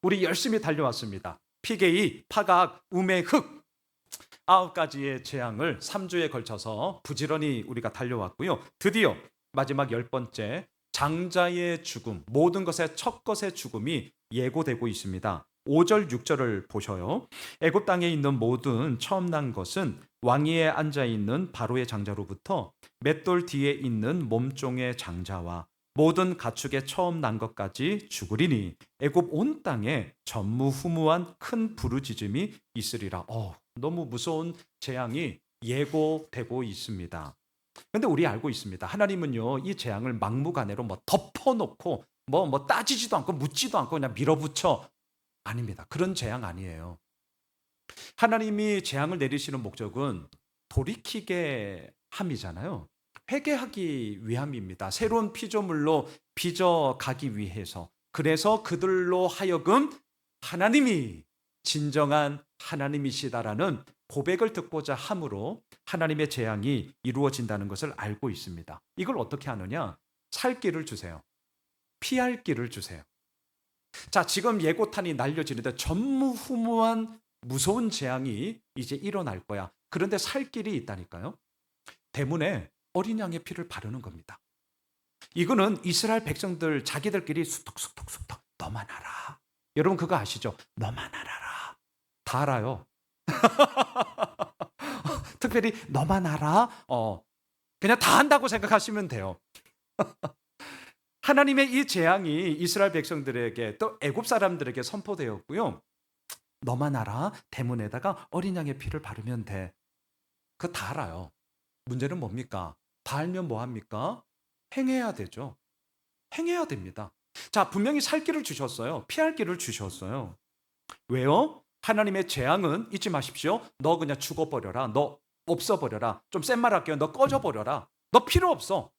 우리 열심히 달려왔습니다. 피게이, 파각, 우메, 흑 9가지의 재앙을 3주에 걸쳐서 부지런히 우리가 달려왔고요. 드디어 마지막 10번째 장자의 죽음, 모든 것의 첫 것의 죽음이 예고되고 있습니다. 5절, 6절을 보셔요. 애굽 땅에 있는 모든 처음 난 것은 왕위에 앉아 있는 바로의 장자로부터 맷돌 뒤에 있는 몸종의 장자와 모든 가축의 처음 난 것까지 죽으리니 애굽 온 땅에 전무후무한 큰 부르짖음이 있으리라. 너무 무서운 재앙이 예고되고 있습니다. 그런데 우리 알고 있습니다. 하나님은요, 이 재앙을 막무가내로 덮어놓고 따지지도 않고 묻지도 않고 그냥 밀어붙여. 아닙니다. 그런 재앙 아니에요. 하나님이 재앙을 내리시는 목적은 돌이키게 함이잖아요. 회개하기 위함입니다. 새로운 피조물로 빚어가기 위해서. 그래서 그들로 하여금 하나님이 진정한 하나님이시다라는 고백을 듣고자 함으로 하나님의 재앙이 이루어진다는 것을 알고 있습니다. 이걸 어떻게 하느냐? 살 길을 주세요. 피할 길을 주세요. 자, 지금 예고탄이 날려지는데 전무후무한 무서운 재앙이 이제 일어날 거야. 그런데 살 길이 있다니까요. 대문에 어린 양의 피를 바르는 겁니다. 이거는 이스라엘 백성들 자기들끼리 수덕수덕 너만 알아. 여러분 그거 아시죠? 너만 알아라. 다 알아요. 특별히 너만 알아. 그냥 다 한다고 생각하시면 돼요. 하나님의 이 재앙이 이스라엘 백성들에게 또 애굽 사람들에게 선포되었고요. 너만 알아. 대문에다가 어린 양의 피를 바르면 돼. 그거 다 알아요. 문제는 뭡니까? 다 알면 뭐합니까? 행해야 되죠. 행해야 됩니다. 자, 분명히 살 길을 주셨어요. 피할 길을 주셨어요. 왜요? 하나님의 재앙은 잊지 마십시오. 너 그냥 죽어버려라. 너 없어버려라. 좀 센 말 할게요. 너 꺼져버려라. 너 필요 없어.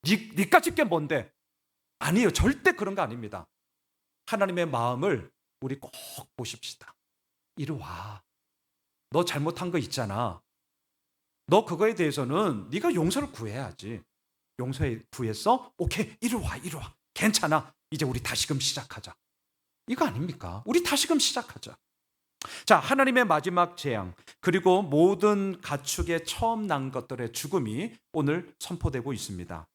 니까짓 게 뭔데? 아니에요. 절대 그런 거 아닙니다. 하나님의 마음을 우리 꼭 보십시다. 이리 와. 너 잘못한 거 있잖아. 너 그거에 대해서는 네가 용서를 구해야지. 용서해 구했어? 오케이. 이리 와. 괜찮아. 이제 우리 다시금 시작하자. 이거 아닙니까? 우리 다시금 시작하자. 자, 하나님의 마지막 재앙, 그리고 모든 가축의 처음 난 것들의 죽음이 오늘 선포되고 있습니다.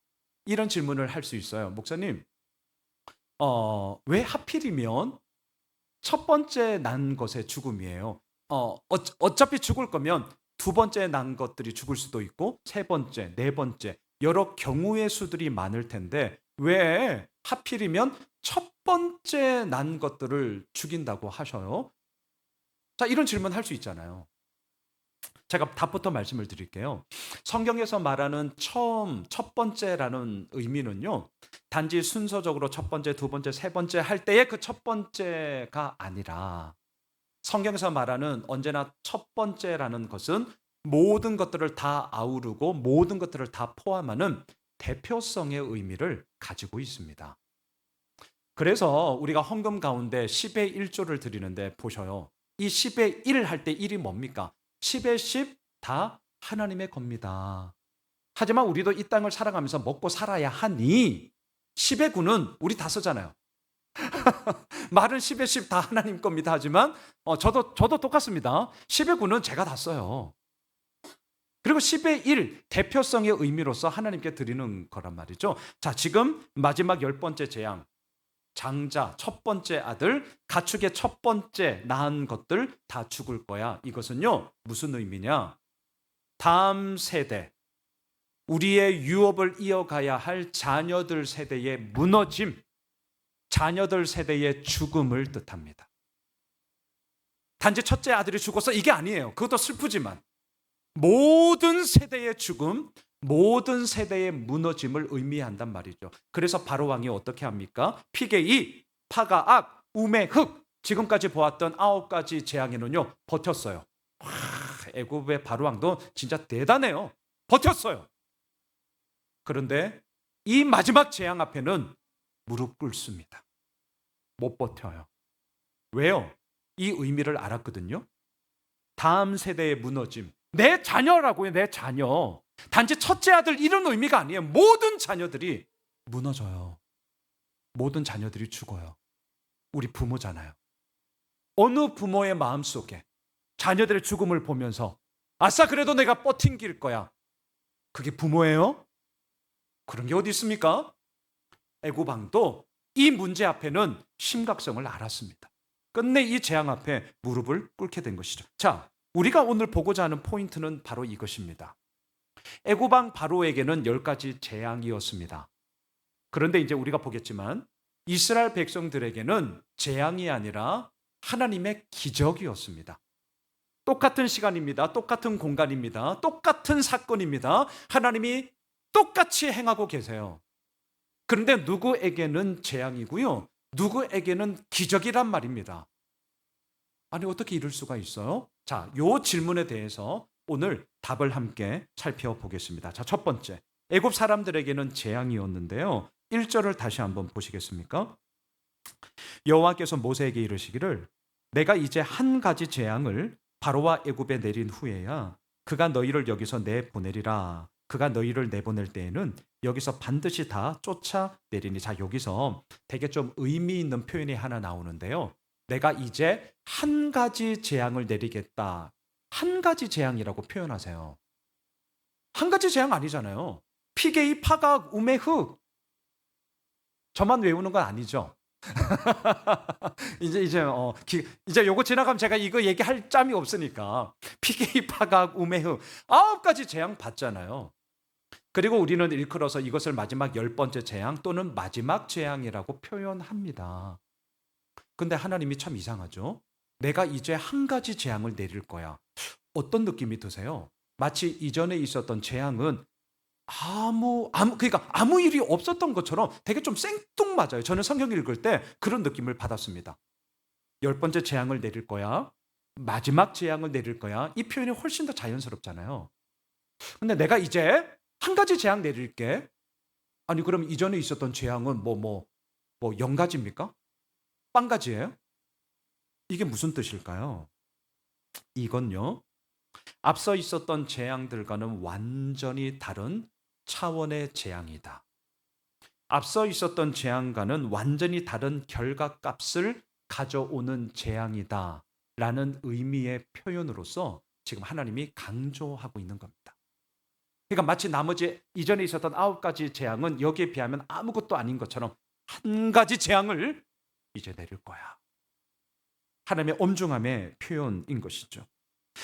이런 질문을 할 수 있어요. 목사님, 왜 하필이면 첫 번째 난 것의 죽음이에요? 어차피 죽을 거면 두 번째 난 것들이 죽을 수도 있고 세 번째, 네 번째 여러 경우의 수들이 많을 텐데 왜 하필이면 첫 번째 난 것들을 죽인다고 하셔요? 자, 이런 질문 할 수 있잖아요. 제가 답부터 말씀을 드릴게요. 성경에서 말하는 첫 번째라는 의미는요, 단지 순서적으로 첫 번째, 두 번째, 세 번째 할 때의 그 첫 번째가 아니라 성경에서 말하는 언제나 첫 번째라는 것은 모든 것들을 다 아우르고 모든 것들을 다 포함하는 대표성의 의미를 가지고 있습니다. 그래서 우리가 헌금 가운데 10의 1조를 드리는데 보셔요. 이 10의 1 할 때 1이 뭡니까? 10의 10 다 하나님의 겁니다. 하지만 우리도 이 땅을 살아가면서 먹고 살아야 하니 10의 9는 우리 다 쓰잖아요. 말은 10의 10 다 하나님 겁니다. 하지만 저도 똑같습니다. 10의 9는 제가 다 써요. 그리고 10의 1 대표성의 의미로서 하나님께 드리는 거란 말이죠. 자, 지금 마지막 10번째 재앙, 장자, 첫 번째 아들, 가축의 첫 번째 낳은 것들 다 죽을 거야. 이것은요, 무슨 의미냐? 다음 세대, 우리의 유업을 이어가야 할 자녀들 세대의 무너짐, 자녀들 세대의 죽음을 뜻합니다. 단지 첫째 아들이 죽어서 이게 아니에요. 그것도 슬프지만 모든 세대의 죽음, 모든 세대의 무너짐을 의미한단 말이죠. 그래서 바로 왕이 어떻게 합니까? 피게이, 파가악, 우메, 흑, 지금까지 보았던 9가지 재앙에는요 버텼어요. 애굽의 바로 왕도 진짜 대단해요. 버텼어요. 그런데 이 마지막 재앙 앞에는 무릎 꿇습니다. 못 버텨요. 왜요? 이 의미를 알았거든요. 다음 세대의 무너짐, 내 자녀라고요. 내 자녀. 단지 첫째 아들 이런 의미가 아니에요. 모든 자녀들이 무너져요. 모든 자녀들이 죽어요. 우리 부모잖아요. 어느 부모의 마음속에 자녀들의 죽음을 보면서 아싸 그래도 내가 버팅길 거야. 그게 부모예요? 그런 게 어디 있습니까? 애굽 왕도 이 문제 앞에는 심각성을 알았습니다. 끝내 이 재앙 앞에 무릎을 꿇게 된 것이죠. 자, 우리가 오늘 보고자 하는 포인트는 바로 이것입니다. 애굽 왕 바로에게는 10가지 재앙이었습니다. 그런데 이제 우리가 보겠지만 이스라엘 백성들에게는 재앙이 아니라 하나님의 기적이었습니다. 똑같은 시간입니다. 똑같은 공간입니다. 똑같은 사건입니다. 하나님이 똑같이 행하고 계세요. 그런데 누구에게는 재앙이고요. 누구에게는 기적이란 말입니다. 아니 어떻게 이럴 수가 있어요? 자, 요 질문에 대해서 오늘 답을 함께 살펴보겠습니다. 자, 첫 번째. 애굽 사람들에게는 재앙이었는데요. 1절을 다시 한번 보시겠습니까? 여호와께서 모세에게 이르시기를 내가 이제 한 가지 재앙을 바로와 애굽에 내린 후에야 그가 너희를 여기서 내보내리라. 그가 너희를 내보낼 때에는 여기서 반드시 다 쫓아내리니. 자, 여기서 되게 좀 의미 있는 표현이 하나 나오는데요. 내가 이제 한 가지 재앙을 내리겠다. 한 가지 재앙이라고 표현하세요. 한 가지 재앙 아니잖아요. 피게이, 파각, 우메, 흑. 저만 외우는 건 아니죠. 이제 요거 지나가면 제가 이거 얘기할 짬이 없으니까 피게이, 파각, 우메, 흑 9가지 재앙 받잖아요. 그리고 우리는 일컬어서 이것을 마지막 10번째 재앙 또는 마지막 재앙이라고 표현합니다. 근데 하나님이 참 이상하죠. 내가 이제 한 가지 재앙을 내릴 거야. 어떤 느낌이 드세요? 마치 이전에 있었던 재앙은 그러니까 아무 일이 없었던 것처럼 되게 좀 생뚱맞아요. 저는 성경 읽을 때 그런 느낌을 받았습니다. 10번째 재앙을 내릴 거야. 마지막 재앙을 내릴 거야. 이 표현이 훨씬 더 자연스럽잖아요. 근데 내가 이제 한 가지 재앙 내릴게. 아니 그럼 이전에 있었던 재앙은 뭐 0가지입니까? 0가지예요? 이게 무슨 뜻일까요? 이건요. 앞서 있었던 재앙들과는 완전히 다른 차원의 재앙이다. 앞서 있었던 재앙과는 완전히 다른 결과값을 가져오는 재앙이다 라는 의미의 표현으로서 지금 하나님이 강조하고 있는 겁니다. 그러니까 마치 나머지 이전에 있었던 9가지 재앙은 여기에 비하면 아무것도 아닌 것처럼 한 가지 재앙을 이제 내릴 거야. 하나님의 엄중함의 표현인 것이죠.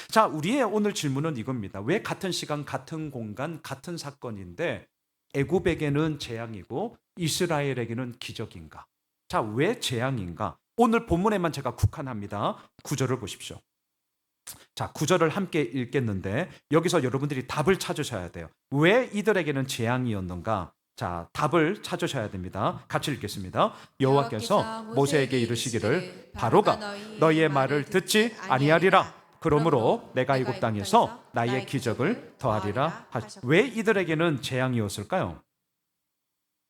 자, 우리의 오늘 질문은 이겁니다. 왜 같은 시간, 같은 공간, 같은 사건인데 애굽에게는 재앙이고 이스라엘에게는 기적인가? 자, 왜 재앙인가? 오늘 본문에만 제가 국한합니다. 9절을 보십시오. 자, 9절을 함께 읽겠는데 여기서 여러분들이 답을 찾으셔야 돼요. 왜 이들에게는 재앙이었는가? 자, 답을 찾으셔야 됩니다. 같이 읽겠습니다. 여호와께서 모세에게 이르시기를 바로가 너희의 말을 듣지 아니하리라. 그러므로 내가 이곳 땅에서 나의 기적을 더하리라. 왜 이들에게는 재앙이었을까요?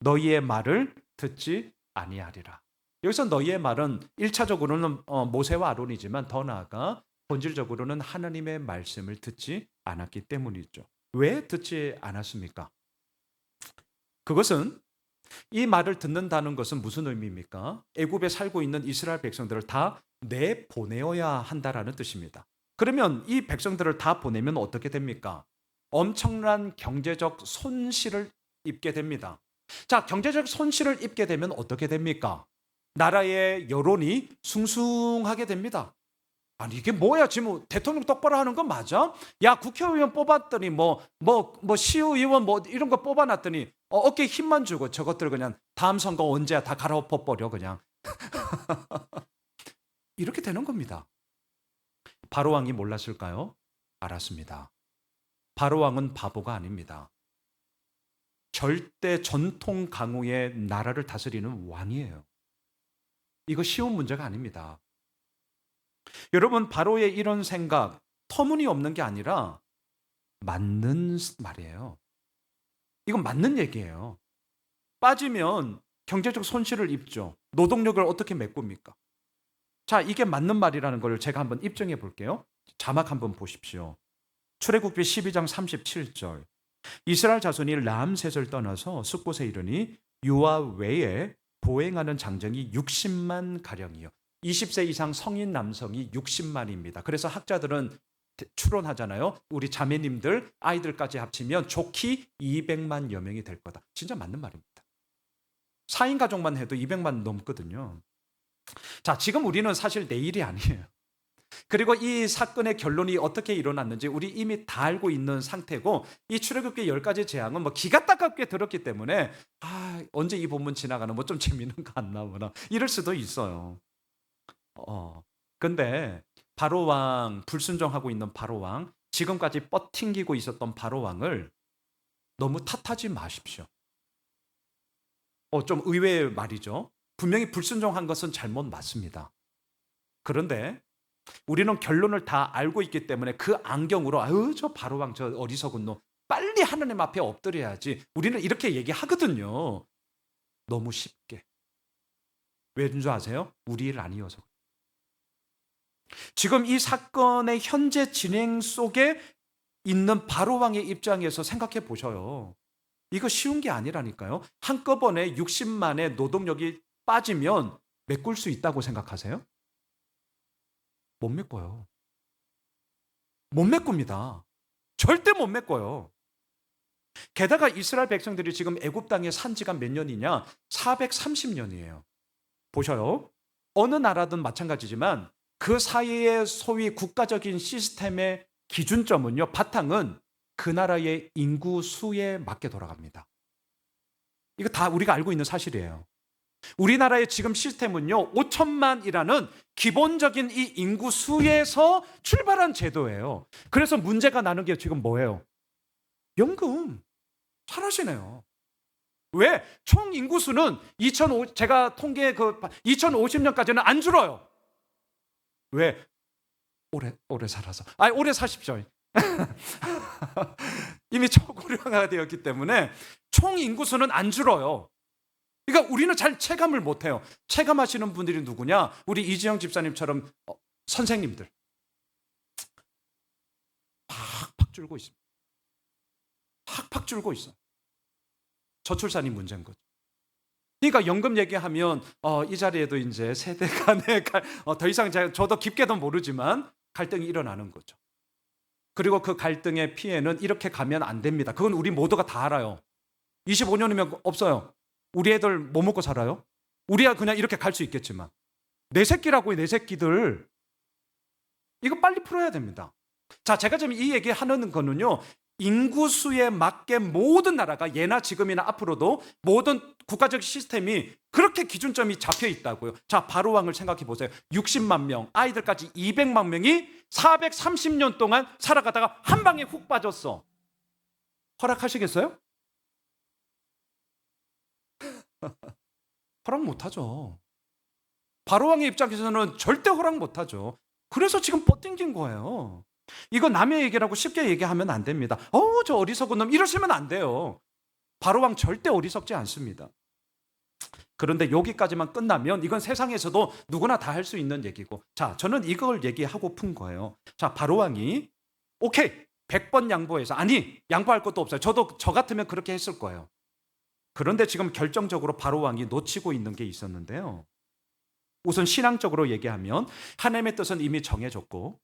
너희의 말을 듣지 아니하리라. 여기서 너희의 말은 1차적으로는 모세와 아론이지만 더 나아가 본질적으로는 하나님의 말씀을 듣지 않았기 때문이죠. 왜 듣지 않았습니까? 그것은 이 말을 듣는다는 것은 무슨 의미입니까? 애굽에 살고 있는 이스라엘 백성들을 다 내보내어야 한다라는 뜻입니다. 그러면 이 백성들을 다 보내면 어떻게 됩니까? 엄청난 경제적 손실을 입게 됩니다. 자, 경제적 손실을 입게 되면 어떻게 됩니까? 나라의 여론이 숭숭하게 됩니다. 아니 이게 뭐야? 지금 대통령 똑바로 하는 거 맞아? 야, 국회의원 뽑았더니 시의원 이런 거 뽑아놨더니 어깨에 힘만 주고 저것들 그냥 다음 선거 언제야 다 갈아엎어버려 그냥. 이렇게 되는 겁니다. 바로 왕이 몰랐을까요? 알았습니다. 바로 왕은 바보가 아닙니다. 절대 전통 강호의 나라를 다스리는 왕이에요. 이거 쉬운 문제가 아닙니다. 여러분, 바로의 이런 생각 터무니없는 게 아니라 맞는 말이에요. 이건 맞는 얘기예요. 빠지면 경제적 손실을 입죠. 노동력을 어떻게 메꿉니까? 자, 이게 맞는 말이라는 걸 제가 한번 입증해 볼게요. 자막 한번 보십시오. 출애굽기 12장 37절. 이스라엘 자손이 람셋을 떠나서 숫곳에 이르니 유아 외에 보행하는 장정이 60만 가량이요. 20세 이상 성인 남성이 60만입니다. 그래서 학자들은 추론하잖아요. 우리 자매님들, 아이들까지 합치면 좋기 200만여 명이 될 거다. 진짜 맞는 말입니다. 4인 가족만 해도 200만 넘거든요. 자, 지금 우리는 사실 내일이 아니에요. 그리고 이 사건의 결론이 어떻게 일어났는지 우리 이미 다 알고 있는 상태고, 이 출애굽기 10가지 재앙은 뭐 기가 따갑게 들었기 때문에 언제 이 본문 지나가나 뭐 좀 재미있는 거 안 나오나 이럴 수도 있어요. 근데 바로왕, 불순종하고 있는 바로왕, 지금까지 뻗팅기고 있었던 바로왕을 너무 탓하지 마십시오. 좀 의외의 말이죠. 분명히 불순종한 것은 잘못 맞습니다. 그런데 우리는 결론을 다 알고 있기 때문에 그 안경으로 저 바로왕 저 어리석은 놈 빨리 하나님 앞에 엎드려야지, 우리는 이렇게 얘기하거든요. 너무 쉽게. 왜인 줄 아세요? 우리 일 아니어서. 지금 이 사건의 현재 진행 속에 있는 바로왕의 입장에서 생각해 보셔요. 이거 쉬운 게 아니라니까요. 한꺼번에 60만의 노동력이 빠지면 메꿀 수 있다고 생각하세요? 못 메꿔요. 못 메꿉니다. 절대 못 메꿔요. 게다가 이스라엘 백성들이 지금 애굽 땅에 산 지가 몇 년이냐? 430년이에요. 보셔요. 어느 나라든 마찬가지지만 그 사이의 소위 국가적인 시스템의 기준점은요, 바탕은 그 나라의 인구 수에 맞게 돌아갑니다. 이거 다 우리가 알고 있는 사실이에요. 우리나라의 지금 시스템은요, 5천만이라는 기본적인 이 인구 수에서 출발한 제도예요. 그래서 문제가 나는 게 지금 뭐예요? 연금. 잘하시네요. 왜? 총 인구수는 제가 통계 2050년까지는 안 줄어요. 왜? 오래 살아서. 오래 사십시오. 이미 초고령화가 되었기 때문에 총 인구수는 안 줄어요. 그러니까 우리는 잘 체감을 못해요. 체감하시는 분들이 누구냐? 우리 이지영 집사님처럼 선생님들. 팍팍 줄고 있습니다. 팍팍 줄고 있어요. 저출산이 문제인 거죠. 그러니까 연금 얘기하면 이 자리에도 이제 세대 간의 더 이상 저도 깊게도 모르지만 갈등이 일어나는 거죠. 그리고 그 갈등의 피해는 이렇게 가면 안 됩니다. 그건 우리 모두가 다 알아요. 25년이면 없어요. 우리 애들 뭐 먹고 살아요? 우리야 그냥 이렇게 갈 수 있겠지만 내 새끼라고요. 내 새끼들. 이거 빨리 풀어야 됩니다. 자, 제가 지금 이 얘기 하는 거는요, 인구수에 맞게 모든 나라가 예나 지금이나 앞으로도 모든 국가적 시스템이 그렇게 기준점이 잡혀 있다고요. 자, 바로왕을 생각해 보세요. 60만 명, 아이들까지 200만 명이 430년 동안 살아가다가 한 방에 훅 빠졌어. 허락하시겠어요? 허락 못하죠. 바로왕의 입장에서는 절대 허락 못하죠. 그래서 지금 뻗팅긴 거예요. 이거 남의 얘기라고 쉽게 얘기하면 안 됩니다. 저 어리석은 놈 이러시면 안 돼요. 바로왕 절대 어리석지 않습니다. 그런데 여기까지만 끝나면 이건 세상에서도 누구나 다 할 수 있는 얘기고, 자, 저는 이걸 얘기하고픈 거예요. 자, 바로왕이 오케이 100번 양보해서, 아니 양보할 것도 없어요. 저도 저 같으면 그렇게 했을 거예요. 그런데 지금 결정적으로 바로왕이 놓치고 있는 게 있었는데요. 우선 신앙적으로 얘기하면 하나님의 뜻은 이미 정해졌고,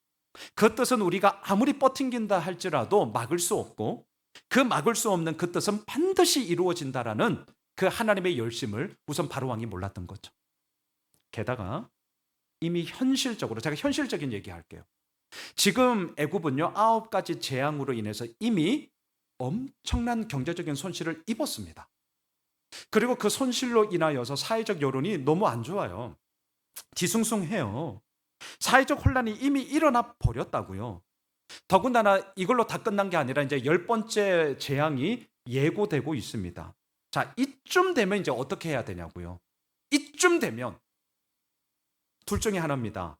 그 뜻은 우리가 아무리 뻗팅긴다 할지라도 막을 수 없고, 그 막을 수 없는 그 뜻은 반드시 이루어진다라는 그 하나님의 열심을 우선 바로왕이 몰랐던 거죠. 게다가 이미 현실적으로, 제가 현실적인 얘기할게요. 지금 애굽은요 9가지 재앙으로 인해서 이미 엄청난 경제적인 손실을 입었습니다. 그리고 그 손실로 인하여서 사회적 여론이 너무 안 좋아요. 뒤숭숭해요. 사회적 혼란이 이미 일어나 버렸다고요. 더군다나 이걸로 다 끝난 게 아니라 이제 10번째 재앙이 예고되고 있습니다. 자, 이쯤 되면 이제 어떻게 해야 되냐고요. 이쯤 되면 둘 중에 하나입니다.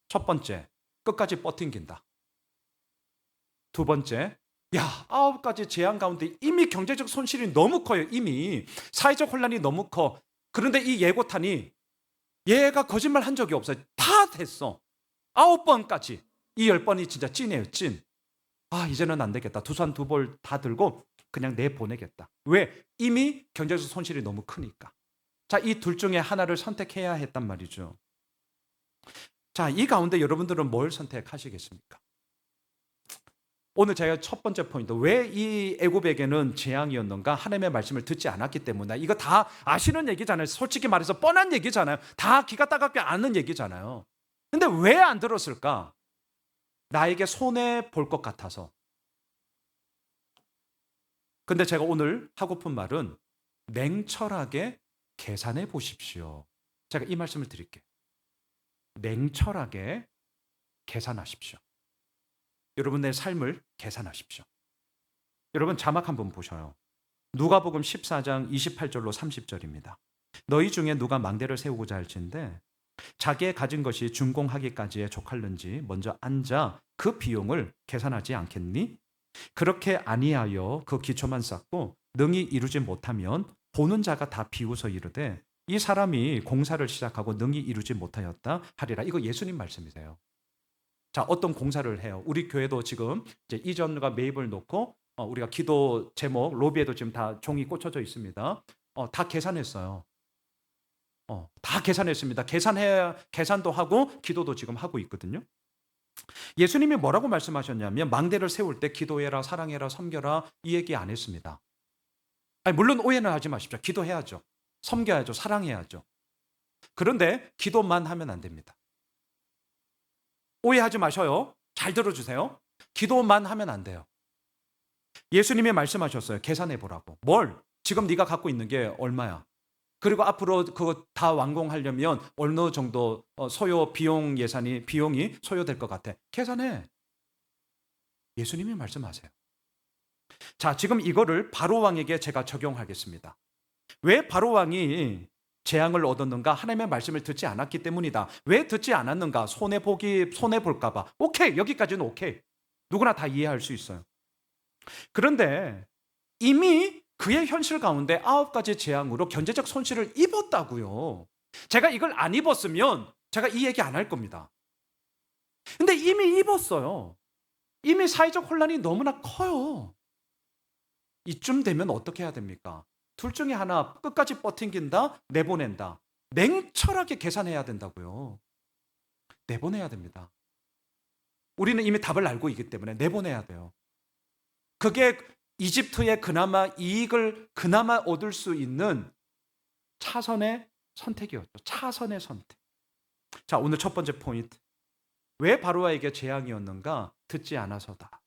첫 번째, 끝까지 뻗팅긴다. 두 번째, 9가지 재앙 가운데 이미 경제적 손실이 너무 커요. 이미 사회적 혼란이 너무 커. 그런데 이 예고탄이 얘가 거짓말 한 적이 없어요. 다 됐어. 9번까지. 이 10번이 진짜 찐이에요, 찐. 이제는 안 되겠다. 두 손 두 볼 다 들고 그냥 내보내겠다. 왜? 이미 경제적 손실이 너무 크니까. 자, 이 둘 중에 하나를 선택해야 했단 말이죠. 자, 이 가운데 여러분들은 뭘 선택하시겠습니까? 오늘 제가 첫 번째 포인트, 왜 이 애굽에게는 재앙이었는가? 하나님의 말씀을 듣지 않았기 때문에. 이거 다 아시는 얘기잖아요. 솔직히 말해서 뻔한 얘기잖아요. 다 기가 따갑게 아는 얘기잖아요. 근데 왜 안 들었을까? 나에게 손해 볼 것 같아서. 근데 제가 오늘 하고픈 말은 냉철하게 계산해 보십시오. 제가 이 말씀을 드릴게요. 냉철하게 계산하십시오. 여러분의 삶을 계산하십시오. 여러분 자막 한번 보셔요. 누가복음 14장 28절로 30절입니다. 너희 중에 누가 망대를 세우고자 할진대 자기의 가진 것이 준공하기까지에 족할는지 먼저 앉아 그 비용을 계산하지 않겠니? 그렇게 아니하여 그 기초만 쌓고 능히 이루지 못하면 보는 자가 다 비웃어 이르되 이 사람이 공사를 시작하고 능히 이루지 못하였다 하리라. 이거 예수님 말씀이세요. 자, 어떤 공사를 해요. 우리 교회도 지금 이제 이전과 매입을 놓고 우리가 기도 제목 로비에도 지금 다 종이 꽂혀져 있습니다. 다 계산했어요. 다 계산했습니다. 계산도 하고 기도도 지금 하고 있거든요. 예수님이 뭐라고 말씀하셨냐면 망대를 세울 때 기도해라, 사랑해라, 섬겨라 이 얘기 안 했습니다. 아니, 물론 오해는 하지 마십시오. 기도해야죠. 섬겨야죠. 사랑해야죠. 그런데 기도만 하면 안 됩니다. 오해하지 마셔요. 잘 들어주세요. 기도만 하면 안 돼요. 예수님이 말씀하셨어요. 계산해 보라고. 뭘? 지금 네가 갖고 있는 게 얼마야? 그리고 앞으로 그거 다 완공하려면 어느 정도 비용이 소요될 것 같아. 계산해. 예수님이 말씀하세요. 자, 지금 이거를 바로왕에게 제가 적용하겠습니다. 왜 바로왕이 재앙을 얻었는가? 하나님의 말씀을 듣지 않았기 때문이다. 왜 듣지 않았는가? 손해볼까 봐. 오케이, 여기까지는 오케이. 누구나 다 이해할 수 있어요. 그런데 이미 그의 현실 가운데 9가지 재앙으로 경제적 손실을 입었다고요. 제가 이걸 안 입었으면 제가 이 얘기 안 할 겁니다. 근데 이미 입었어요. 이미 사회적 혼란이 너무나 커요. 이쯤 되면 어떻게 해야 됩니까? 둘 중에 하나, 끝까지 버팅긴다, 내보낸다. 냉철하게 계산해야 된다고요. 내보내야 됩니다. 우리는 이미 답을 알고 있기 때문에 내보내야 돼요. 그게 이집트의 그나마 이익을 그나마 얻을 수 있는 차선의 선택이었죠. 차선의 선택. 자, 오늘 첫 번째 포인트. 왜 바로와에게 재앙이었는가? 듣지 않아서다.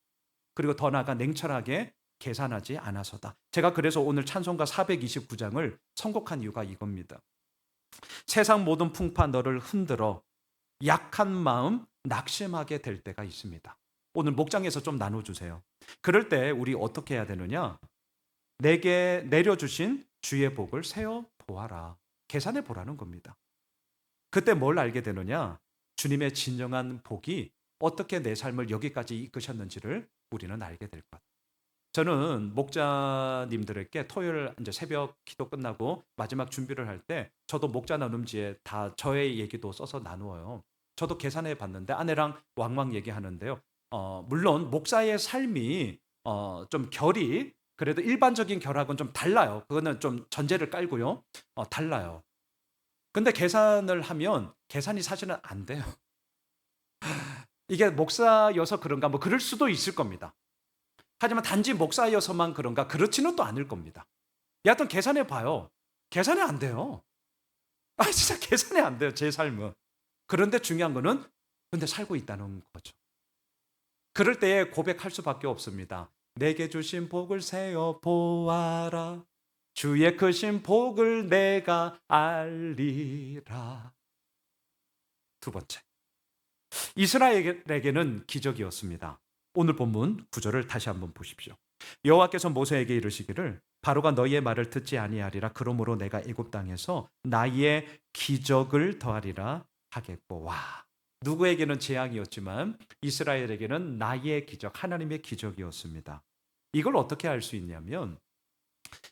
그리고 더 나아가 냉철하게 계산하지 않아서다. 제가 그래서 오늘 찬송가 429장을 선곡한 이유가 이겁니다. 세상 모든 풍파 너를 흔들어 약한 마음 낙심하게 될 때가 있습니다. 오늘 목장에서 좀 나눠주세요. 그럴 때 우리 어떻게 해야 되느냐? 내게 내려주신 주의 복을 세어 보아라. 계산해 보라는 겁니다. 그때 뭘 알게 되느냐? 주님의 진정한 복이 어떻게 내 삶을 여기까지 이끄셨는지를 우리는 알게 될 것. 저는 목자님들에게 토요일 이제 새벽 기도 끝나고 마지막 준비를 할 때 저도 목자 나눔지에 다 저의 얘기도 써서 나누어요. 저도 계산해 봤는데 아내랑 왕왕 얘기하는데요. 물론 목사의 삶이 좀 결이 그래도 일반적인 결하고는 좀 달라요. 그거는 좀 전제를 깔고요. 달라요. 근데 계산을 하면 계산이 사실은 안 돼요. 이게 목사여서 그런가 뭐 그럴 수도 있을 겁니다. 하지만 단지 목사여서만 그런가 그렇지는 또 않을 겁니다. 여하튼 계산해 봐요. 계산이 안 돼요. 진짜 계산이 안 돼요. 제 삶은. 그런데 중요한 거는 근데 살고 있다는 거죠. 그럴 때에 고백할 수밖에 없습니다. 내게 주신 복을 세어 보아라. 주의 크신 복을 내가 알리라. 두 번째. 이스라엘에게는 기적이었습니다. 오늘 본문 9절을 다시 한번 보십시오. 여호와께서 모세에게 이르시기를 바로가 너희의 말을 듣지 아니하리라. 그러므로 내가 애굽 땅에서 나의 기적을 더하리라 하겠고. 와, 누구에게는 재앙이었지만 이스라엘에게는 나의 기적, 하나님의 기적이었습니다. 이걸 어떻게 알 수 있냐면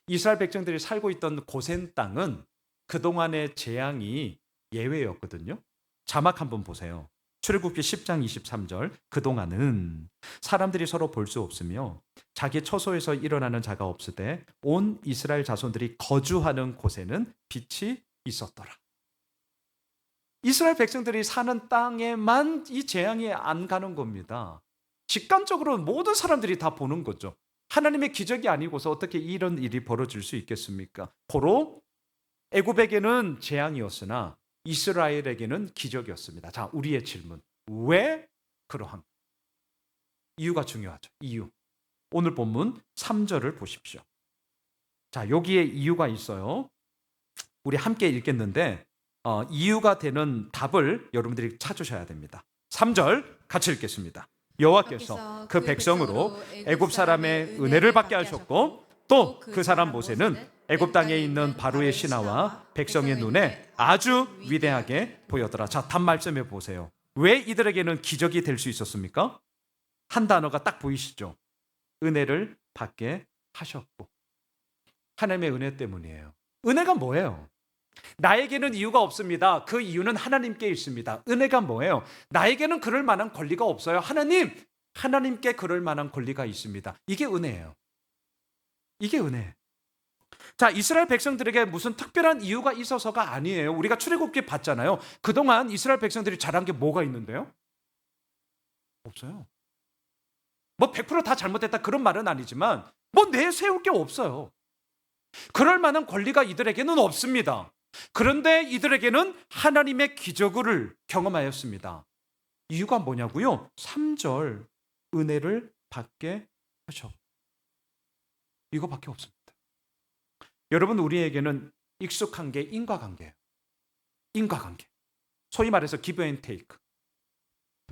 이스라엘 백성들이 살고 있던 고센 땅은 그동안의 재앙이 예외였거든요. 자막 한번 보세요. 출애굽기 10장 23절 그동안은 사람들이 서로 볼 수 없으며 자기 처소에서 일어나는 자가 없으되 온 이스라엘 자손들이 거주하는 곳에는 빛이 있었더라. 이스라엘 백성들이 사는 땅에만 이 재앙이 안 가는 겁니다. 직관적으로 모든 사람들이 다 보는 거죠. 하나님의 기적이 아니고서 어떻게 이런 일이 벌어질 수 있겠습니까? 고로 애굽에게는 재앙이었으나 이스라엘에게는 기적이었습니다. 자, 우리의 질문. 왜 그러한? 이유가 중요하죠. 이유. 오늘 본문 3절을 보십시오. 자, 여기에 이유가 있어요. 우리 함께 읽겠는데 이유가 되는 답을 여러분들이 찾으셔야 됩니다. 3절 같이 읽겠습니다. 여호와께서 그 백성으로 애굽 사람의 은혜를 받게 하셨고 또 그 사람 모세는 애굽 땅에 있는 바로의 신하와 백성의 눈에 아주 위대하게 보였더라. 자, 답 말씀해 보세요. 왜 이들에게는 기적이 될 수 있었습니까? 한 단어가 딱 보이시죠? 은혜를 받게 하셨고. 하나님의 은혜 때문이에요. 은혜가 뭐예요? 나에게는 이유가 없습니다. 그 이유는 하나님께 있습니다. 은혜가 뭐예요? 나에게는 그럴 만한 권리가 없어요. 하나님께 그럴 만한 권리가 있습니다. 이게 은혜예요. 이게 은혜. 자, 이스라엘 백성들에게 무슨 특별한 이유가 있어서가 아니에요. 우리가 출애굽기 봤잖아요. 그동안 이스라엘 백성들이 잘한 게 뭐가 있는데요? 없어요. 뭐 100% 다 잘못했다 그런 말은 아니지만 뭐 내세울 게 없어요. 그럴 만한 권리가 이들에게는 없습니다. 그런데 이들에게는 하나님의 기적을 경험하였습니다. 이유가 뭐냐고요? 3절 은혜를 받게 하셨고. 이거밖에 없습니다. 여러분, 우리에게는 익숙한 게 인과관계예요. 인과관계. 소위 말해서 give and take.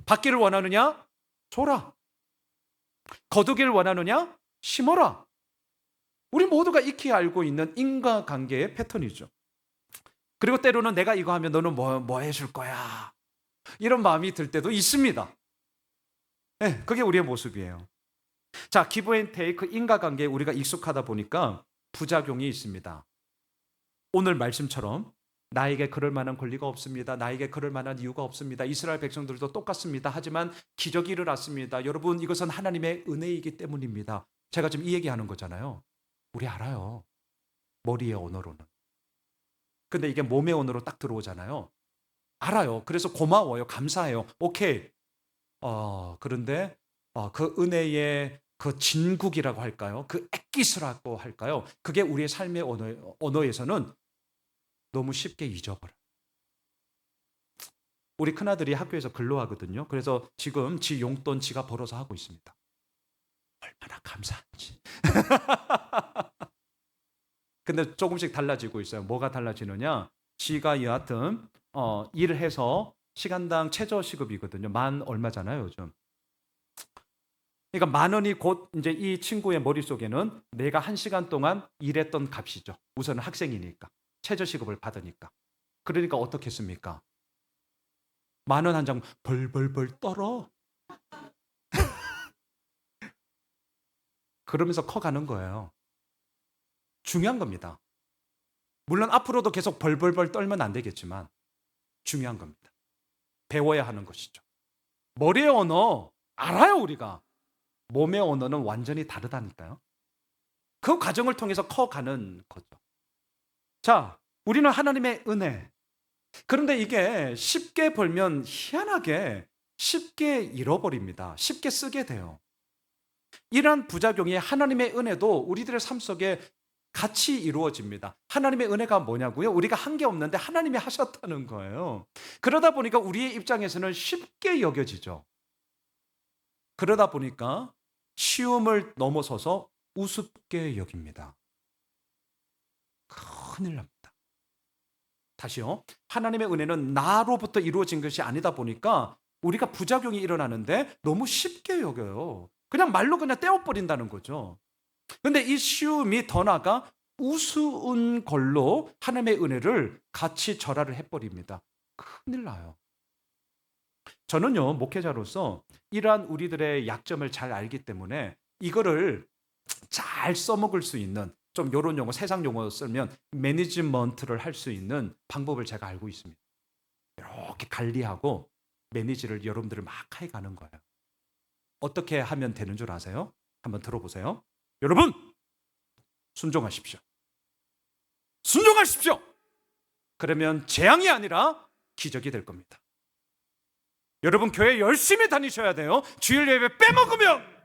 받기를 원하느냐? 줘라. 거두기를 원하느냐? 심어라. 우리 모두가 익히 알고 있는 인과관계의 패턴이죠. 그리고 때로는 내가 이거 하면 너는 뭐 해줄 거야. 이런 마음이 들 때도 있습니다. 네, 그게 우리의 모습이에요. 자, give and take 인과관계에 우리가 익숙하다 보니까 부작용이 있습니다. 오늘 말씀처럼 나에게 그럴 만한 권리가 없습니다. 나에게 그럴 만한 이유가 없습니다. 이스라엘 백성들도 똑같습니다. 하지만 기적이 일어났습니다. 여러분, 이것은 하나님의 은혜이기 때문입니다. 제가 지금 이 얘기하는 거잖아요. 우리 알아요. 머리의 언어로는. 근데 이게 몸의 언어로 딱 들어오잖아요. 알아요. 그래서 고마워요. 감사해요. 오케이. 그런데 그 은혜의 그 진국이라고 할까요? 그 액기스라고 할까요? 그게 우리의 삶의 언어에서는 너무 쉽게 잊어버려요. 우리 큰아들이 학교에서 근로하거든요. 그래서 지금 지 용돈 지가 벌어서 하고 있습니다. 얼마나 감사한지. 근데 조금씩 달라지고 있어요. 뭐가 달라지느냐? 지가 여하튼 일을 해서 시간당 최저 시급이거든요. 만 얼마잖아요, 요즘. 그러니까 10,000원이 곧 이제 이 친구의 머릿속에는 내가 1시간 동안 일했던 값이죠. 우선은 학생이니까. 최저 시급을 받으니까. 그러니까 어떻겠습니까? 10,000원 한 장 벌벌벌 떨어. 그러면서 커가는 거예요. 중요한 겁니다. 물론 앞으로도 계속 벌벌벌 떨면 안 되겠지만 중요한 겁니다. 배워야 하는 것이죠. 머리의 언어 알아요, 우리가. 몸의 언어는 완전히 다르다니까요. 그 과정을 통해서 커가는 거죠. 자, 우리는 하나님의 은혜. 그런데 이게 쉽게 벌면 희한하게 쉽게 잃어버립니다. 쉽게 쓰게 돼요. 이러한 부작용이 하나님의 은혜도 우리들의 삶 속에 같이 이루어집니다. 하나님의 은혜가 뭐냐고요? 우리가 한 게 없는데 하나님이 하셨다는 거예요. 그러다 보니까 우리의 입장에서는 쉽게 여겨지죠. 그러다 보니까 쉬움을 넘어서서 우습게 여깁니다. 큰일 납니다. 다시요. 하나님의 은혜는 나로부터 이루어진 것이 아니다 보니까 우리가 부작용이 일어나는데 너무 쉽게 여겨요. 그냥 말로 그냥 떼어버린다는 거죠. 그런데 이 쉬움이 더 나아가 우스운 걸로 하나님의 은혜를 같이 절하를 해버립니다. 큰일 나요. 저는요, 목회자로서 이러한 우리들의 약점을 잘 알기 때문에 이거를 잘 써먹을 수 있는, 좀 이런 용어, 세상 용어 쓰면 매니지먼트를 할 수 있는 방법을 제가 알고 있습니다. 이렇게 관리하고 매니지를 여러분들을 막 해가는 거예요. 어떻게 하면 되는 줄 아세요? 한번 들어보세요. 여러분, 순종하십시오. 순종하십시오. 그러면 재앙이 아니라 기적이 될 겁니다. 여러분, 교회 열심히 다니셔야 돼요. 주일 예배 빼먹으면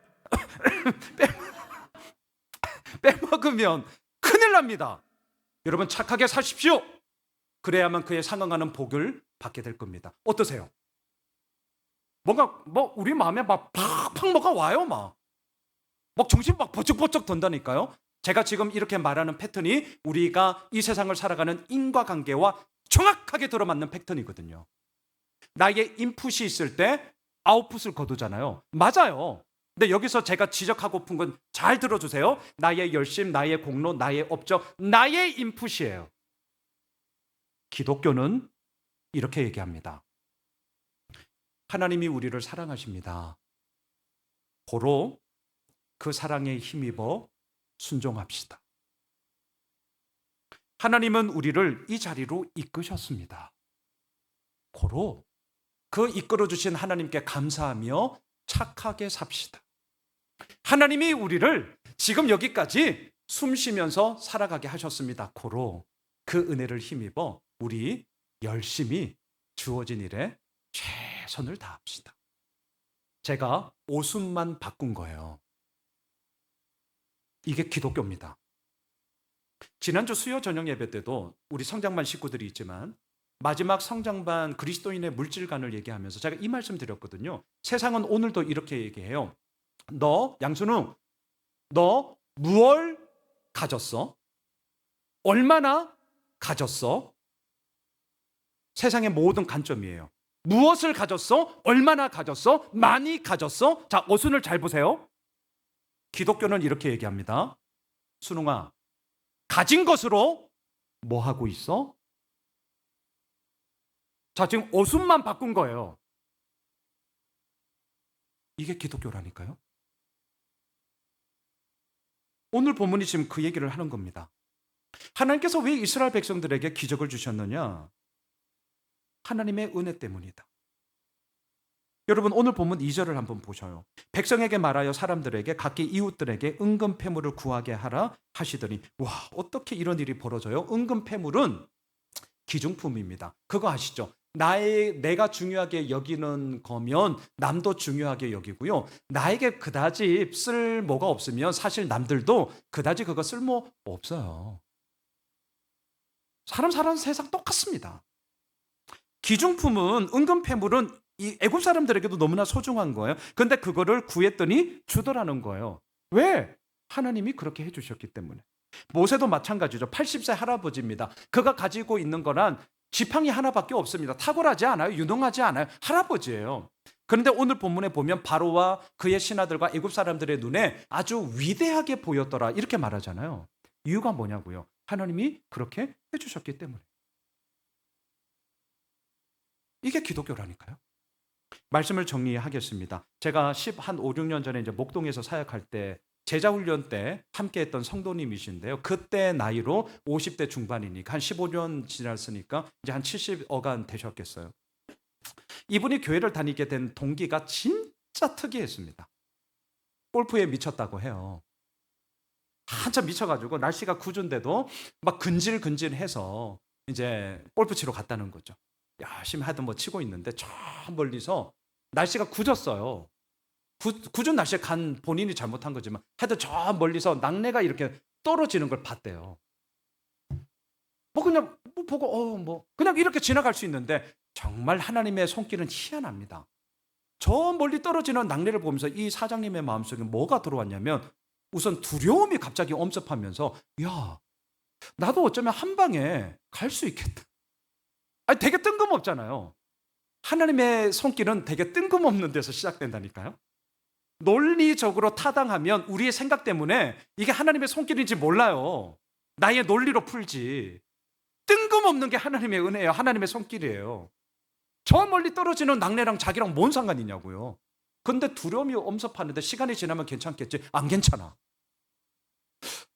빼먹으면 큰일 납니다. 여러분, 착하게 사십시오. 그래야만 그에 상응하는 복을 받게 될 겁니다. 어떠세요? 뭔가 우리 마음에 막 팍팍 뭐가 와요. 막 정신 막 버쩍버쩍 돈다니까요. 제가 지금 이렇게 말하는 패턴이 우리가 이 세상을 살아가는 인과관계와 정확하게 들어맞는 패턴이거든요. 나의 인풋이 있을 때 아웃풋을 거두잖아요. 맞아요. 근데 여기서 제가 지적하고픈 건 잘 들어주세요. 나의 열심, 나의 공로, 나의 업적, 나의 인풋이에요. 기독교는 이렇게 얘기합니다. 하나님이 우리를 사랑하십니다. 고로 그 사랑에 힘입어 순종합시다. 하나님은 우리를 이 자리로 이끄셨습니다. 고로 그 이끌어주신 하나님께 감사하며 착하게 삽시다. 하나님이 우리를 지금 여기까지 숨 쉬면서 살아가게 하셨습니다. 고로 그 은혜를 힘입어 우리 열심히 주어진 일에 최선을 다합시다. 제가 오순만 바꾼 거예요. 이게 기독교입니다. 지난주 수요 저녁 예배 때도 우리 성장반 식구들이 있지만 마지막 성장반 그리스도인의 물질관을 얘기하면서 제가 이 말씀 드렸거든요. 세상은 오늘도 이렇게 얘기해요. 너 양순우, 너 무얼 가졌어? 얼마나 가졌어? 세상의 모든 관점이에요. 무엇을 가졌어? 얼마나 가졌어? 많이 가졌어? 자, 어순을 잘 보세요. 기독교는 이렇게 얘기합니다. 순웅아, 가진 것으로 뭐 하고 있어? 자, 지금 어순만 바꾼 거예요. 이게 기독교라니까요. 오늘 본문이 지금 그 얘기를 하는 겁니다. 하나님께서 왜 이스라엘 백성들에게 기적을 주셨느냐? 하나님의 은혜 때문이다. 여러분, 오늘 본문 2절을 한번 보셔요. 백성에게 말하여 사람들에게 각기 이웃들에게 은금 패물을 구하게 하라 하시더니, 와, 어떻게 이런 일이 벌어져요? 은금 패물은 기중품입니다. 그거 아시죠? 내가 중요하게 여기는 거면 남도 중요하게 여기고요. 나에게 그다지 쓸모가 없으면 사실 남들도 그다지 그거 쓸모 없어요. 사람 사는 세상 똑같습니다. 기중품은, 은금 패물은 이 애굽 사람들에게도 너무나 소중한 거예요. 그런데 그거를 구했더니 주더라는 거예요. 왜? 하나님이 그렇게 해주셨기 때문에. 모세도 마찬가지죠. 80세 할아버지입니다. 그가 가지고 있는 거란 지팡이 하나밖에 없습니다. 탁월하지 않아요. 유능하지 않아요. 할아버지예요. 그런데 오늘 본문에 보면 바로와 그의 신하들과 애굽 사람들의 눈에 아주 위대하게 보였더라 이렇게 말하잖아요. 이유가 뭐냐고요? 하나님이 그렇게 해주셨기 때문에. 이게 기독교라니까요. 말씀을 정리하겠습니다. 제가 한 5, 6년 전에 이제 목동에서 사역할 때 제자훈련 때 함께했던 성도님이신데요. 그때 나이로 50대 중반이니까 한 15년 지났으니까 이제 한 70어간 되셨겠어요. 이분이 교회를 다니게 된 동기가 진짜 특이했습니다. 골프에 미쳤다고 해요. 한참 미쳐가지고 날씨가 궂은데도 막 근질근질해서 이제 골프 치러 갔다는 거죠. 열심히 하던 뭐 치고 있는데 저 멀리서 날씨가 굳었어요. 굳은 날씨에 간 본인이 잘못한 거지만 하여튼 저 멀리서 낙뢰가 이렇게 떨어지는 걸 봤대요. 그냥 보고 그냥 이렇게 지나갈 수 있는데 정말 하나님의 손길은 희한합니다. 저 멀리 떨어지는 낙뢰를 보면서 이 사장님의 마음속에 뭐가 들어왔냐면 우선 두려움이 갑자기 엄습하면서 야, 나도 어쩌면 한 방에 갈 수 있겠다. 아니, 되게 뜬금없잖아요. 하나님의 손길은 되게 뜬금없는 데서 시작된다니까요. 논리적으로 타당하면 우리의 생각 때문에 이게 하나님의 손길인지 몰라요. 나의 논리로 풀지. 뜬금없는 게 하나님의 은혜예요. 하나님의 손길이에요. 저 멀리 떨어지는 낙뢰랑 자기랑 뭔 상관이냐고요. 근데 두려움이 엄습하는데 시간이 지나면 괜찮겠지? 안 괜찮아.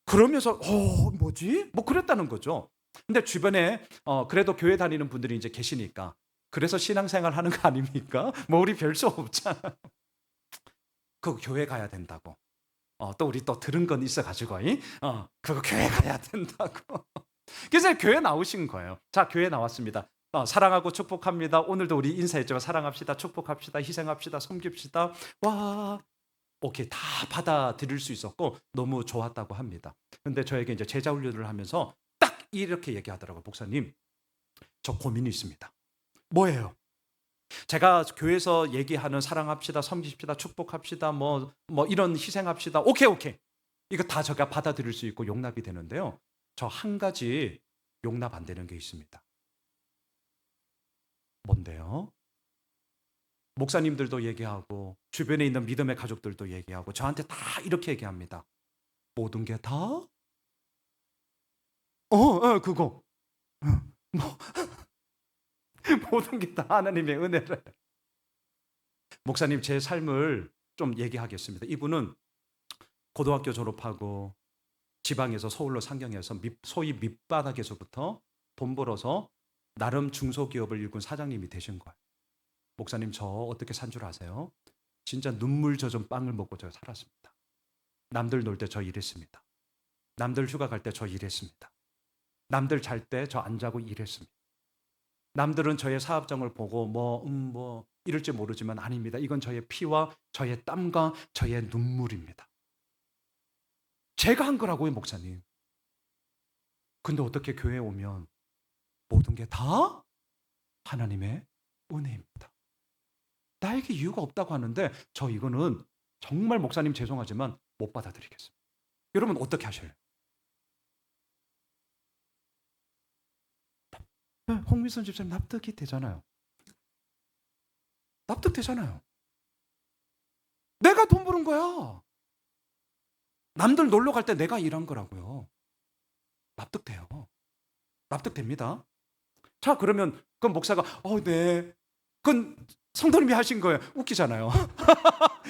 그러면서 뭐지? 그랬다는 거죠. 근데 주변에 그래도 교회 다니는 분들이 이제 계시니까 그래서 신앙생활 하는 거 아닙니까? 뭐 우리 별 수 없잖아. 그 교회 가야 된다고. 또 우리 또 들은 건 있어가지고, 그거 교회 가야 된다고. 그래서 교회 나오신 거예요. 자, 교회 나왔습니다. 사랑하고 축복합니다. 오늘도 우리 인사했지만 사랑합시다, 축복합시다, 희생합시다, 섬깁시다. 와, 오케이, 다 받아들일 수 있었고 너무 좋았다고 합니다. 근데 저에게 이제 제자 훈련을 하면서 딱 이렇게 얘기하더라고요. 목사님, 저 고민이 있습니다. 뭐예요? 제가 교회에서 얘기하는 사랑합시다, 섬깁시다, 축복합시다, 뭐 이런 희생합시다. 오케이. 이거 다 제가 받아들일 수 있고 용납이 되는데요. 저 한 가지 용납 안 되는 게 있습니다. 뭔데요? 목사님들도 얘기하고 주변에 있는 믿음의 가족들도 얘기하고 저한테 다 이렇게 얘기합니다. 모든 게 다? 그거. 뭐 모든 게 다 하나님의 은혜를. 목사님, 제 삶을 좀 얘기하겠습니다. 이분은 고등학교 졸업하고 지방에서 서울로 상경해서 소위 밑바닥에서부터 돈 벌어서 나름 중소기업을 일군 사장님이 되신 거예요. 목사님, 저 어떻게 산 줄 아세요? 진짜 눈물 젖은 빵을 먹고 저 살았습니다. 남들 놀 때 저 일했습니다. 남들 휴가 갈 때 저 일했습니다. 남들 잘 때 저 안 자고 일했습니다. 남들은 저의 사업장을 보고 이럴지 모르지만 아닙니다. 이건 저의 피와 저의 땀과 저의 눈물입니다. 제가 한 거라고요, 목사님. 근데 어떻게 교회에 오면 모든 게 다 하나님의 은혜입니다. 나에게 이유가 없다고 하는데 저 이거는 정말 목사님 죄송하지만 못 받아들이겠습니다. 여러분 어떻게 하실래요? 홍미선 집사님 납득이 되잖아요. 납득되잖아요. 내가 돈 버는 거야. 남들 놀러 갈 때 내가 일한 거라고요. 납득돼요. 납득됩니다. 자, 그러면 그럼 목사가 네. 그건 성도님이 하신 거예요. 웃기잖아요.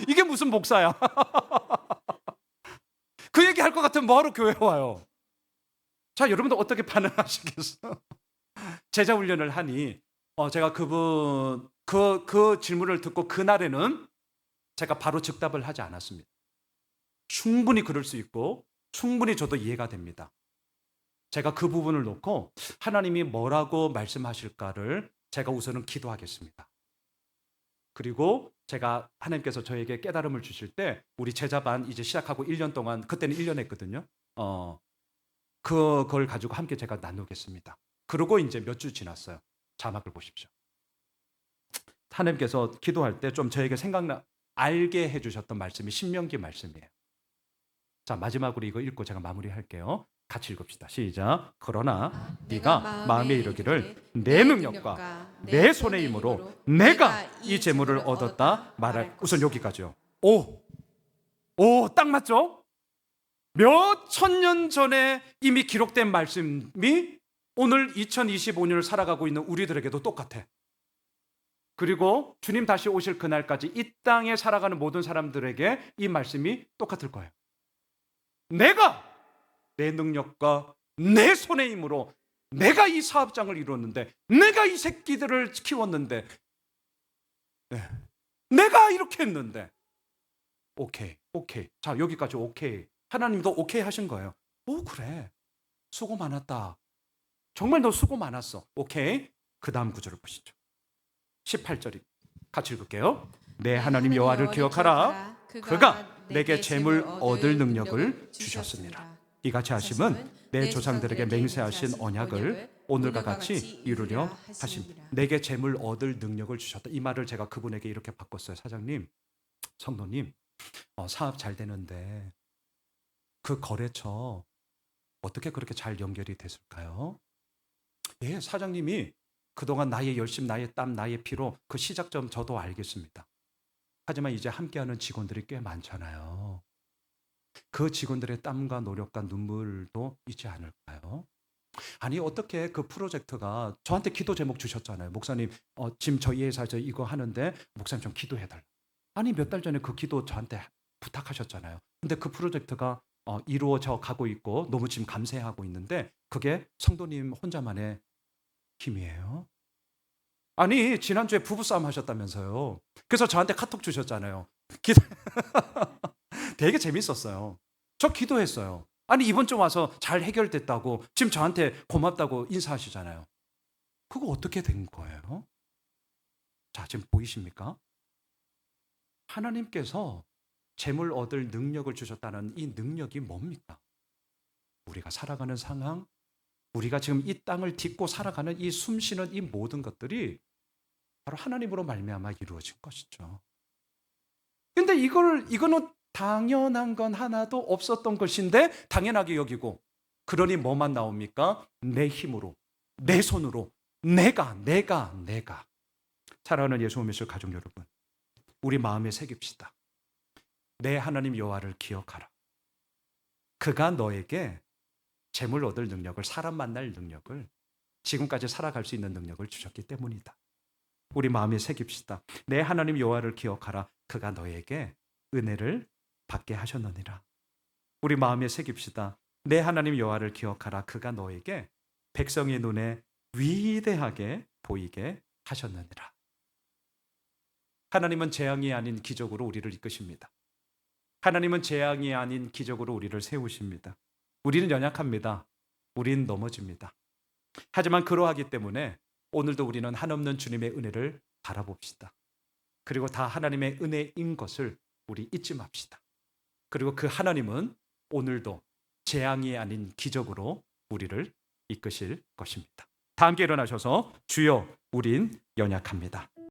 이게 무슨 목사야? 그 얘기 할 것 같으면 뭐하러 교회 와요? 자, 여러분들 어떻게 반응하시겠어요? 제자 훈련을 하니 제가 그분 그 질문을 듣고 그날에는 제가 바로 즉답을 하지 않았습니다. 충분히 그럴 수 있고 충분히 저도 이해가 됩니다. 제가 그 부분을 놓고 하나님이 뭐라고 말씀하실까를 제가 우선은 기도하겠습니다. 그리고 제가 하나님께서 저에게 깨달음을 주실 때 우리 제자반 이제 시작하고 1년 동안, 그때는 1년 했거든요. 그걸 가지고 함께 제가 나누겠습니다. 그리고 이제 몇 주 지났어요. 자막을 보십시오. 하나님께서 기도할 때 좀 저에게 알게 해주셨던 말씀이 신명기 말씀이에요. 자, 마지막으로 이거 읽고 제가 마무리할게요. 같이 읽읍시다. 시작. 그러나 네가 마음에 이르기를 내 능력과 내 손의 힘으로 내가 이 재물을 얻었다 말할. 우선 여기까지요. 딱 맞죠? 몇 천년 전에 이미 기록된 말씀이 오늘 2025년을 살아가고 있는 우리들에게도 똑같아. 그리고 주님 다시 오실 그날까지 이 땅에 살아가는 모든 사람들에게 이 말씀이 똑같을 거예요. 내가 내 능력과 내 손의 힘으로 내가 이 사업장을 이루었는데, 내가 이 새끼들을 키웠는데, 내가 이렇게 했는데, 오케이. 자, 여기까지 오케이. 하나님도 오케이 하신 거예요. 그래. 수고 많았다. 정말 너 수고 많았어. 오케이. 그 다음 구절을 보시죠. 18절이 같이 읽을게요. 내 하나님 여호와를 기억하라. 그가 내게 재물 얻을 능력을 주셨습니다. 이같이 하심은 내 조상들에게 맹세하신 언약을 오늘과 같이 이루려 하십니다. 내게 재물 얻을 능력을 주셨다. 이 말을 제가 그분에게 이렇게 바꿨어요. 사장님, 성도님, 사업 잘 되는데 그 거래처 어떻게 그렇게 잘 연결이 됐을까요? 예, 사장님이 그동안 나의 열심, 나의 땀, 나의 피로 그 시작점 저도 알겠습니다. 하지만 이제 함께하는 직원들이 꽤 많잖아요. 그 직원들의 땀과 노력과 눈물도 있지 않을까요? 아니, 어떻게 그 프로젝트가 저한테 기도 제목 주셨잖아요. 목사님, 지금 저희 회사에서 이거 하는데 목사님 좀 기도해달라. 아니, 몇 달 전에 그 기도 저한테 부탁하셨잖아요. 근데 그 프로젝트가 이루어져 가고 있고 너무 지금 감사하고 있는데 그게 성도님 혼자만의 힘이에요? 아니, 지난주에 부부싸움 하셨다면서요. 그래서 저한테 카톡 주셨잖아요. 되게 재밌었어요. 저 기도했어요. 아니, 이번 주 와서 잘 해결됐다고 지금 저한테 고맙다고 인사하시잖아요. 그거 어떻게 된 거예요? 자, 지금 보이십니까? 하나님께서 재물 얻을 능력을 주셨다는 이 능력이 뭡니까? 우리가 살아가는 상황, 우리가 지금 이 땅을 딛고 살아가는 이 숨쉬는 이 모든 것들이 바로 하나님으로 말미암아 이루어진 것이죠. 근데 이거는 당연한 건 하나도 없었던 것인데 당연하게 여기고, 그러니 뭐만 나옵니까? 내 힘으로, 내 손으로, 내가. 사랑하는 예수 믿으실 가족 여러분, 우리 마음에 새깁시다. 내 하나님 여호와를 기억하라. 그가 너에게 재물 얻을 능력을, 사람 만날 능력을, 지금까지 살아갈 수 있는 능력을 주셨기 때문이다. 우리 마음에 새깁시다. 내 하나님 여호와를 기억하라. 그가 너에게 은혜를 받게 하셨느니라. 우리 마음에 새깁시다. 내 하나님 여호와를 기억하라. 그가 너에게 백성의 눈에 위대하게 보이게 하셨느니라. 하나님은 재앙이 아닌 기적으로 우리를 이끄십니다. 하나님은 재앙이 아닌 기적으로 우리를 세우십니다. 우리는 연약합니다. 우린 넘어집니다. 하지만 그러하기 때문에 오늘도 우리는 한없는 주님의 은혜를 바라봅시다. 그리고 다 하나님의 은혜인 것을 우리 잊지 맙시다. 그리고 그 하나님은 오늘도 재앙이 아닌 기적으로 우리를 이끄실 것입니다. 다 함께 일어나셔서 주여 우린 연약합니다.